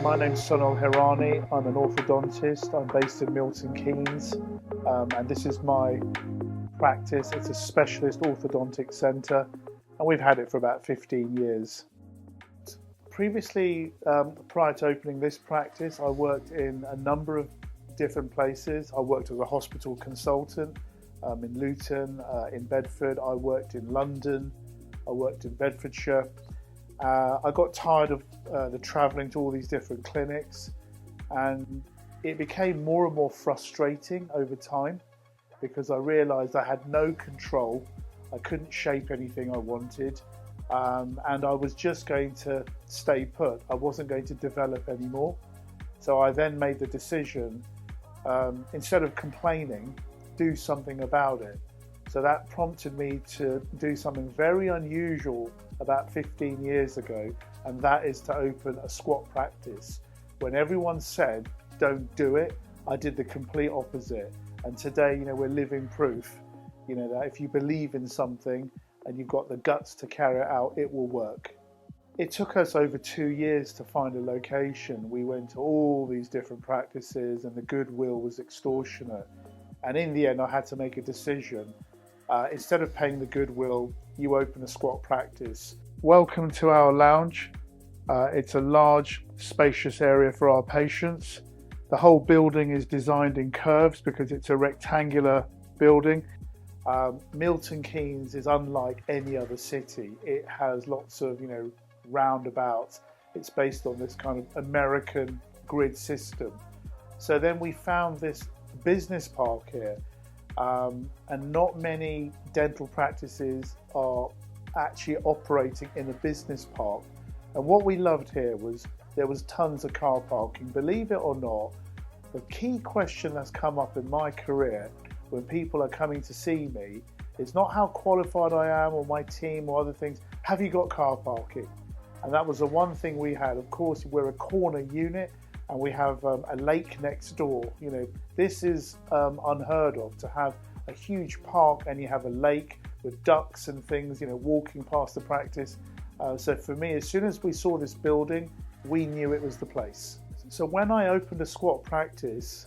My name's Sunil Hirani. I'm an orthodontist. I'm based in Milton Keynes, and this is my practice. It's a specialist orthodontic centre, and we've had it for about 15 years. Previously, prior to opening this practice, I worked in a number of different places. I worked as a hospital consultant in Luton, in Bedford. I worked in London. I worked in Bedfordshire. I got tired of the travelling to all these different clinics, and it became more and more frustrating over time because I realised I had no control. I couldn't shape anything I wanted, and I was just going to stay put. I wasn't going to develop anymore. So I then made the decision, instead of complaining, do something about it. So that prompted me to do something very unusual about 15 years ago, and that is to open a squat practice. When everyone said, don't do it, I did the complete opposite. And today, we're living proof, that if you believe in something and you've got the guts to carry it out, it will work. It took us over 2 years to find a location. We went to all these different practices and the goodwill was extortionate. And in the end, I had to make a decision. Instead of paying the goodwill, you open a squat practice. Welcome to our lounge. It's a large, spacious area for our patients. The whole building is designed in curves because it's a rectangular building. Milton Keynes is unlike any other city. It has lots of, roundabouts. It's based on this kind of American grid system. So then we found this business park here. And not many dental practices are actually operating in a business park. And what we loved here was there was tons of car parking. Believe it or not, the key question that's come up in my career when people are coming to see me is not how qualified I am or my team or other things. Have you got car parking? And that was the one thing we had. Of course, we're a corner unit and we have a lake next door. This is unheard of, to have a huge park and you have a lake with ducks and things, walking past the practice. So for me, as soon as we saw this building, we knew it was the place. So when I opened a squat practice,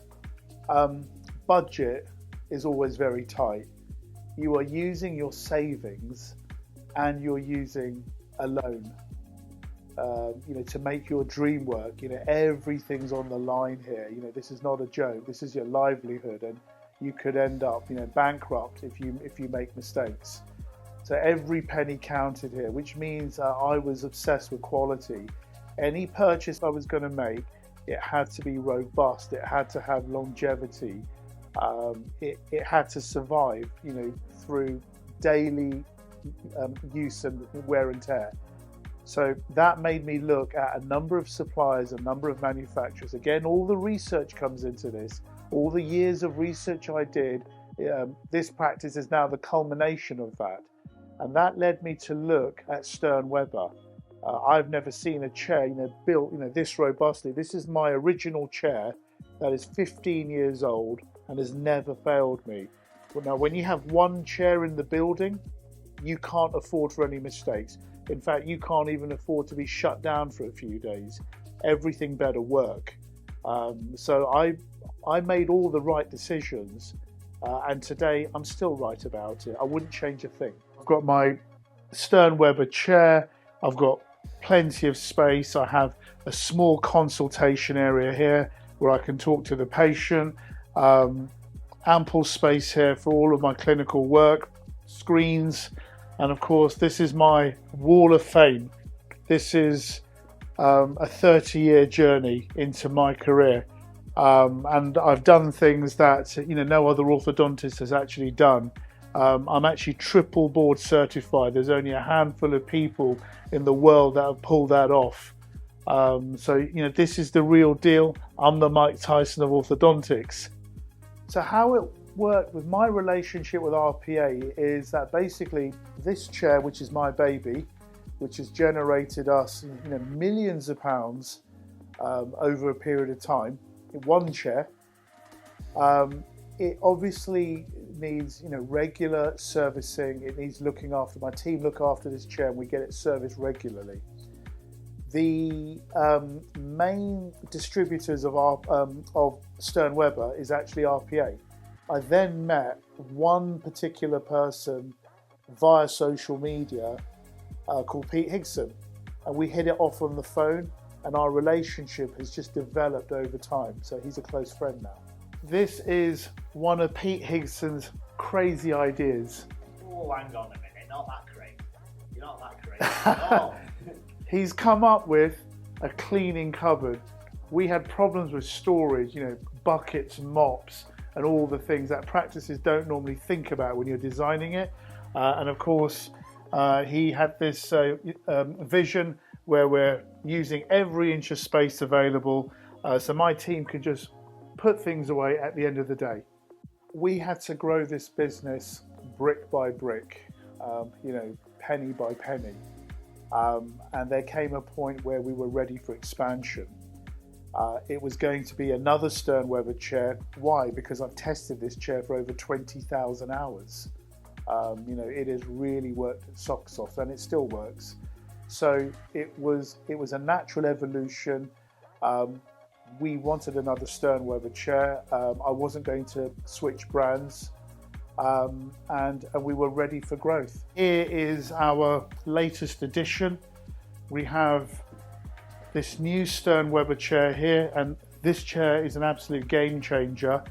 budget is always very tight. You are using your savings and you're using a loan. To make your dream work, everything's on the line here. This is not a joke. This is your livelihood, and you could end up, bankrupt if you make mistakes. So every penny counted here, which means I was obsessed with quality. Any purchase I was going to make, it had to be robust. It had to have longevity. It had to survive, through daily use and wear and tear. So that made me look at a number of suppliers, a number of manufacturers. Again, all the research comes into this. All the years of research I did, this practice is now the culmination of that. And that led me to look at Stern Weber. I've never seen a chair, built, this robustly. This is my original chair that is 15 years old and has never failed me. But now, when you have one chair in the building, you can't afford for any mistakes. In fact, you can't even afford to be shut down for a few days. Everything better work. So I made all the right decisions, and today I'm still right about it. I wouldn't change a thing. I've got my Stern Weber chair. I've got plenty of space. I have a small consultation area here where I can talk to the patient. Ample space here for all of my clinical work, screens. And of course, this is my wall of fame. This is a 30-year journey into my career. And I've done things that, no other orthodontist has actually done. I'm actually triple board certified. There's only a handful of people in the world that have pulled that off. So this is the real deal. I'm the Mike Tyson of orthodontics. So how it worked with my relationship with RPA is that basically this chair, which is my baby, which has generated us millions of pounds over a period of time, in one chair, it obviously needs regular servicing. It needs looking after. My team look after this chair and we get it serviced regularly. The main distributors of Stern Weber is actually RPA. I then met one particular person via social media called Pete Higson, and we hit it off on the phone, and our relationship has just developed over time. So he's a close friend now. This is one of Pete Higson's crazy ideas. Oh, hang on a minute, not that crazy. You're not that crazy. No. He's come up with a cleaning cupboard. We had problems with storage, buckets, mops, and all the things that practices don't normally think about when you're designing it. And of course, he had this vision where we're using every inch of space available, so my team could just put things away at the end of the day. We had to grow this business brick by brick, penny by penny. And there came a point where we were ready for expansion. It was going to be another Stern Weber chair. Why? Because I've tested this chair for over 20,000 hours. It has really worked its socks off, and it still works. So it was a natural evolution. We wanted another Stern Weber chair. I wasn't going to switch brands. And we were ready for growth. Here is our latest addition. We have this new Stern Weber chair here, and this chair is an absolute game changer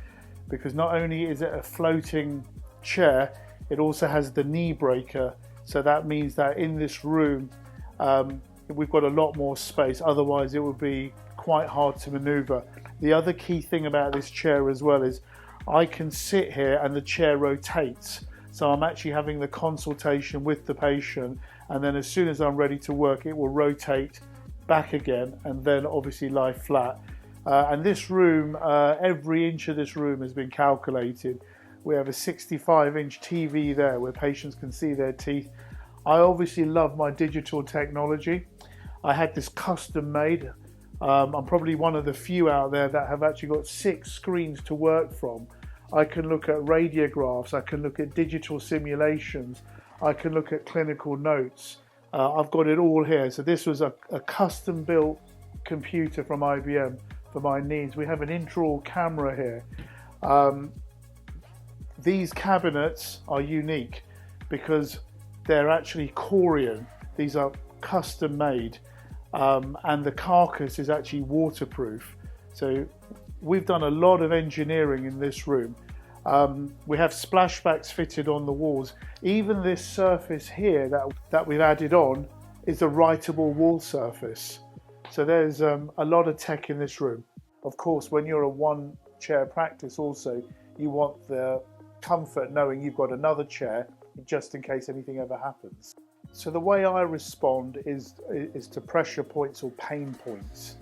because not only is it a floating chair, it also has the knee breaker. So that means that in this room, we've got a lot more space. Otherwise, it would be quite hard to maneuver. The other key thing about this chair as well is I can sit here and the chair rotates. So I'm actually having the consultation with the patient, and then as soon as I'm ready to work, it will rotate back again and then obviously lie flat. And this room, every inch of this room has been calculated. We have a 65-inch TV there where patients can see their teeth. I obviously love my digital technology. I had this custom made. I'm probably one of the few out there that have actually got 6 screens to work from. I can look at radiographs, I can look at digital simulations, I can look at clinical notes. I've got it all here. So this was a custom built computer from IBM for my needs. We have an intraoral camera here. These cabinets are unique because they're actually Corian. These are custom made. And the carcass is actually waterproof. So we've done a lot of engineering in this room. We have splashbacks fitted on the walls. Even this surface here that we've added on is a writable wall surface. So there's a lot of tech in this room. Of course, when you're a one chair practice also, you want the comfort knowing you've got another chair just in case anything ever happens. So the way I respond is to pressure points or pain points.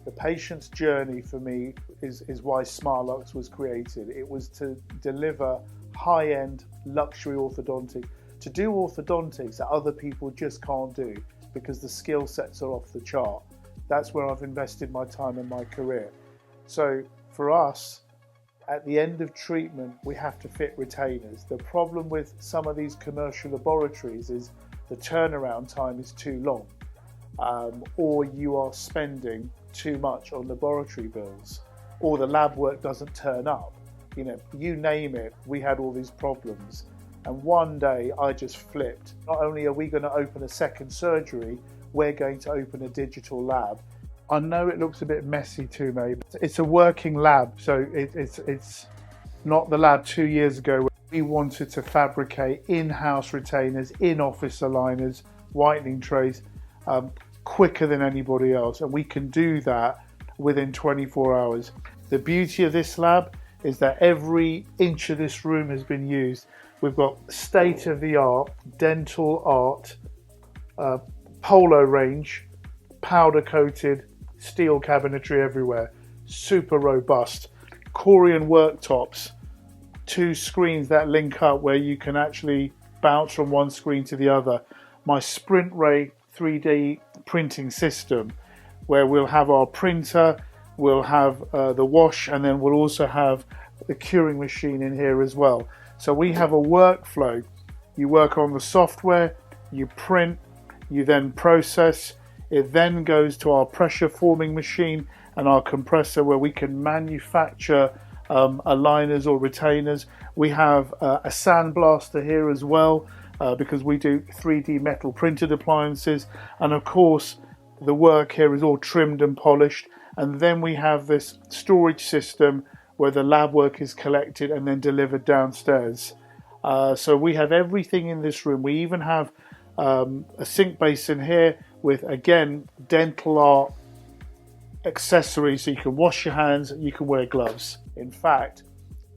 The patient's journey for me is why SmileLux was created. It was to deliver high-end luxury orthodontic, to do orthodontics that other people just can't do because the skill sets are off the chart. That's where I've invested my time and my career. So for us, at the end of treatment, we have to fit retainers. The problem with some of these commercial laboratories is the turnaround time is too long, or you are spending too much on laboratory bills, or the lab work doesn't turn up. You name it, we had all these problems. And one day I just flipped. Not only are we going to open a second surgery, we're going to open a digital lab. I know it looks a bit messy to me, but it's a working lab. So it's not the lab 2 years ago where we wanted to fabricate in-house retainers, in-office aligners, whitening trays, quicker than anybody else. And we can do that within 24 hours. The beauty of this lab is that every inch of this room has been used. We've got state-of-the-art dental art, polo range, powder-coated steel cabinetry everywhere, super robust. Corian worktops, 2 screens that link up where you can actually bounce from one screen to the other. My Sprint Ray 3D printing system, where we'll have our printer, we'll have the wash, and then we'll also have the curing machine in here as well. So we have a workflow. You work on the software, you print, you then process, It then goes to our pressure forming machine and our compressor, where we can manufacture aligners or retainers. We have a sandblaster here as well, because we do 3D metal printed appliances, and of course the work here is all trimmed and polished. And then we have this storage system where the lab work is collected and then delivered downstairs. So we have everything in this room. We even have a sink basin here with, again, dental art accessories, so you can wash your hands, you can wear gloves. In fact,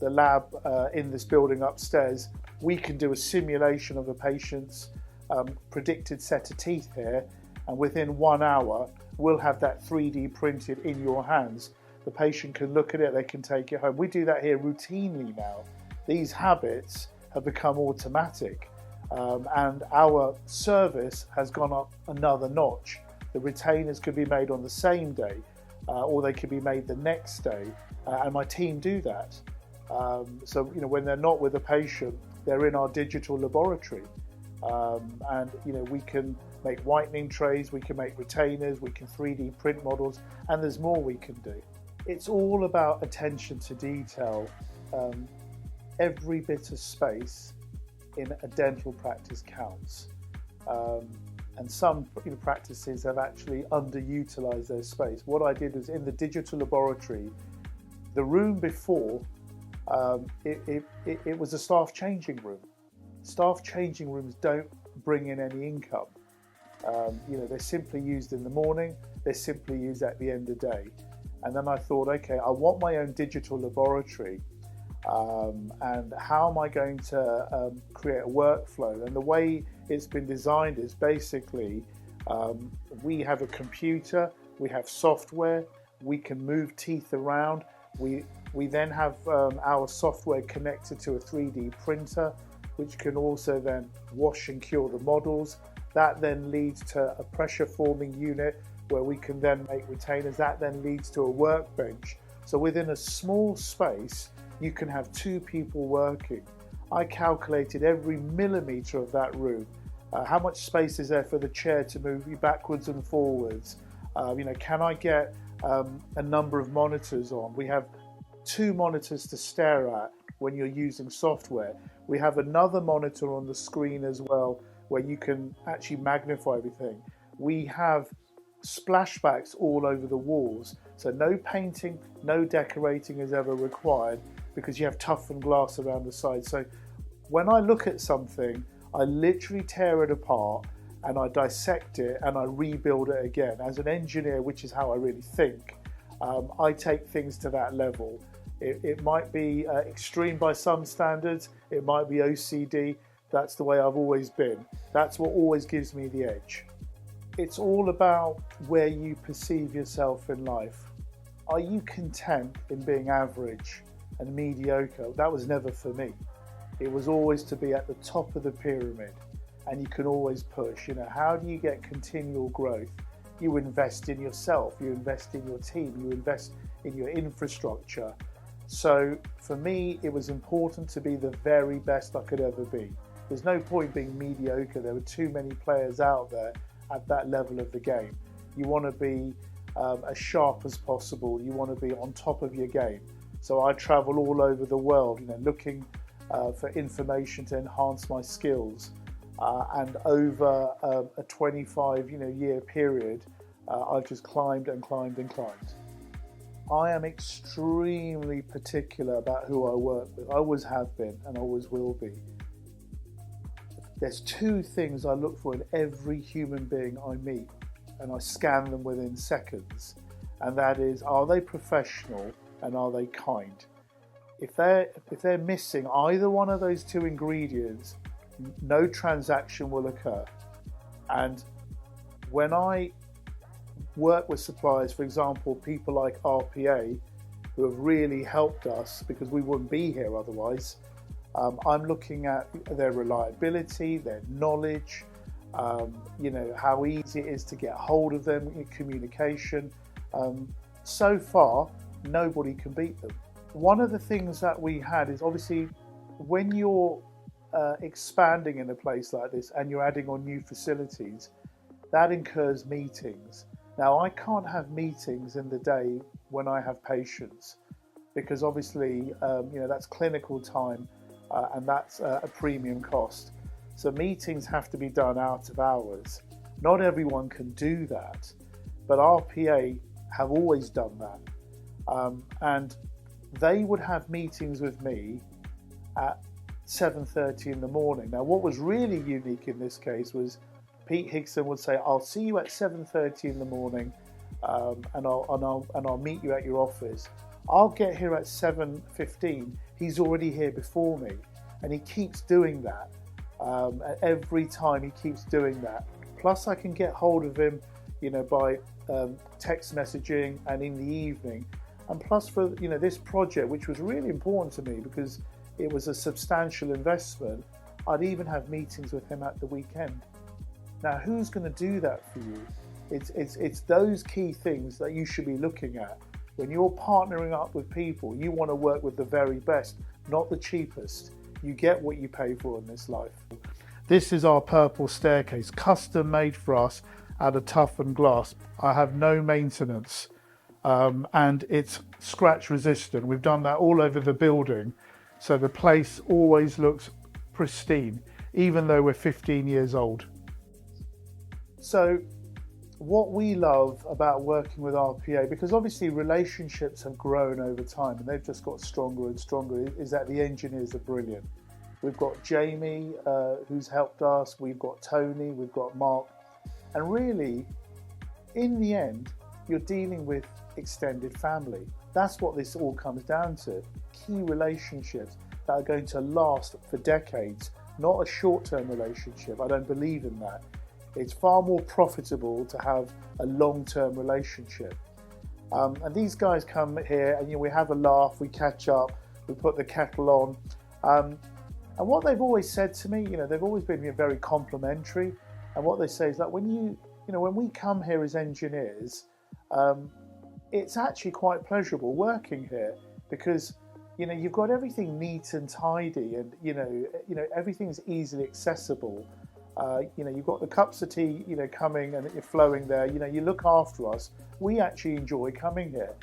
the lab in this building upstairs, we can do a simulation of a patient's predicted set of teeth here, and within 1 hour we'll have that 3D printed in your hands. The patient can look at it, they can take it home. We do that here routinely now. These habits have become automatic, and our service has gone up another notch. The retainers could be made on the same day, or they could be made the next day, and my team do that. So when they're not with a patient, they're in our digital laboratory, and we can make whitening trays, we can make retainers, we can 3D print models, and there's more we can do. It's all about attention to detail. Every bit of space in a dental practice counts, and some practices have actually underutilized their space. What I did was, in the digital laboratory, the room before, it was a staff changing room. Staff changing rooms don't bring in any income. They're simply used in the morning, they're simply used at the end of the day. And then I thought, okay, I want my own digital laboratory, and how am I going to create a workflow? And the way it's been designed is basically, we have a computer, we have software, we can move teeth around, we then have our software connected to a 3D printer, which can also then wash and cure the models. That then leads to a pressure forming unit where we can then make retainers. That then leads to a workbench. So within a small space, you can have 2 people working. I calculated every millimetre of that room. How much space is there for the chair to move backwards and forwards? Can I get a number of monitors on? We have 2 monitors to stare at when you're using software. We have another monitor on the screen as well, where you can actually magnify everything. We have splashbacks all over the walls, so no painting, no decorating is ever required, because you have toughened glass around the side. So when I look at something, I literally tear it apart and I dissect it and I rebuild it again. As an engineer, which is how I really think, I take things to that level. It might be extreme by some standards, it might be OCD. That's the way I've always been. That's what always gives me the edge. It's all about where you perceive yourself in life. Are you content in being average and mediocre? That was never for me. It was always to be at the top of the pyramid, and you can always push. How do you get continual growth? You invest in yourself, you invest in your team, you invest in your infrastructure. So for me, it was important to be the very best I could ever be. There's no point being mediocre. There were too many players out there at that level of the game. You want to be as sharp as possible. You want to be on top of your game. So I travel all over the world, looking for information to enhance my skills. And over a 25 year period, I've just climbed and climbed and climbed. I am extremely particular about who I work with. I always have been and always will be. There's 2 things I look for in every human being I meet, and I scan them within seconds, and that is, are they professional and are they kind? If they're missing either one of those 2 ingredients, no transaction will occur. And when I work with suppliers, for example, people like RPA, who have really helped us because we wouldn't be here otherwise, I'm looking at their reliability, their knowledge, how easy it is to get hold of them, communication. So far, nobody can beat them. One of the things that we had is, obviously, when you're expanding in a place like this and you're adding on new facilities, that incurs meetings. Now, I can't have meetings in the day when I have patients, because obviously, that's clinical time, and that's a premium cost. So meetings have to be done out of hours. Not everyone can do that, but RPA have always done that. And they would have meetings with me at 7:30 in the morning. Now, what was really unique in this case was Pete Higson would say, "I'll see you at 7:30 in the morning, and I'll meet you at your office." I'll get here at 7:15. He's already here before me, and he keeps doing that. Every time he keeps doing that. Plus, I can get hold of him, by text messaging and in the evening. And plus, for this project, which was really important to me because it was a substantial investment, I'd even have meetings with him at the weekend. Now, who's going to do that for you? It's those key things that you should be looking at. When you're partnering up with people, you want to work with the very best, not the cheapest. You get what you pay for in this life. This is our purple staircase, custom made for us out of toughened glass. I have no maintenance, and it's scratch resistant. We've done that all over the building, so the place always looks pristine, even though we're 15 years old. So what we love about working with RPA, because obviously relationships have grown over time and they've just got stronger and stronger, is that the engineers are brilliant. We've got Jamie, who's helped us, we've got Tony, we've got Mark, and really, in the end, you're dealing with extended family. That's what this all comes down to. Key relationships that are going to last for decades, not a short-term relationship. I don't believe in that. It's far more profitable to have a long-term relationship. And these guys come here and we have a laugh, we catch up, we put the kettle on. And what they've always said to me, they've always been very complimentary. And what they say is that when we come here as engineers, it's actually quite pleasurable working here because you've got everything neat and tidy, and everything's easily accessible. You've got the cups of tea, coming and you're flowing there. You look after us. We actually enjoy coming here.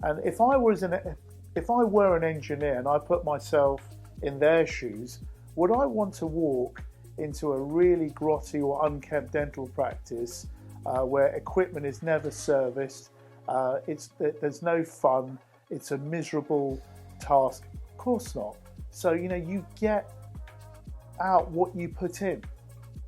And if I were an engineer and I put myself in their shoes, would I want to walk into a really grotty or unkempt dental practice where equipment is never serviced? There's no fun. It's a miserable task. Of course not. So you get out what you put in.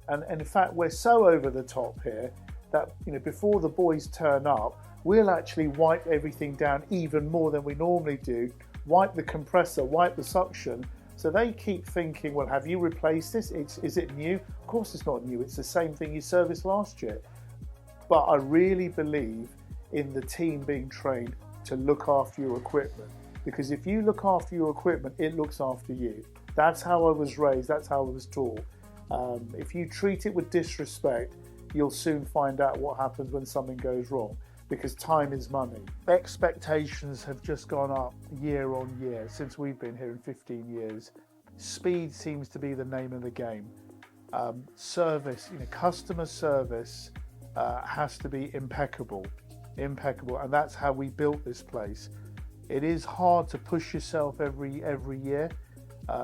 And in fact, we're so over the top here that before the boys turn up, we'll actually wipe everything down even more than we normally do. Wipe the compressor, wipe the suction. So they keep thinking, well, have you replaced this? Is it new? Of course it's not new. It's the same thing you serviced last year. But I really believe in the team being trained to look after your equipment. Because if you look after your equipment, it looks after you. That's how I was raised. That's how I was taught. If you treat it with disrespect, you'll soon find out what happens when something goes wrong, because time is money. Expectations have just gone up year on year since we've been here in 15 years. Speed seems to be the name of the game. Service, customer service has to be impeccable, and that's how we built this place. It is hard to push yourself every year.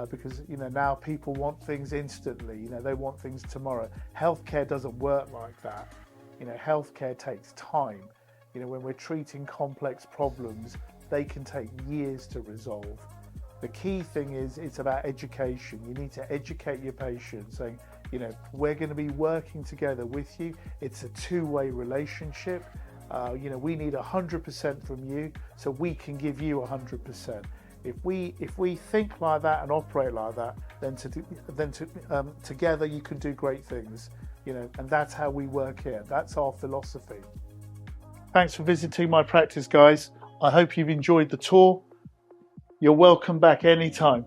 Because now people want things instantly. They want things tomorrow. Healthcare doesn't work like that. Healthcare takes time. When we're treating complex problems, they can take years to resolve. The key thing is it's about education. You need to educate your patients, saying, we're going to be working together with you. It's a two-way relationship. We need 100% from you, so we can give you 100%. If we think like that and operate like that, then together you can do great things, and that's how we work here. That's our philosophy. Thanks for visiting my practice, guys. I hope you've enjoyed the tour. You're welcome back anytime.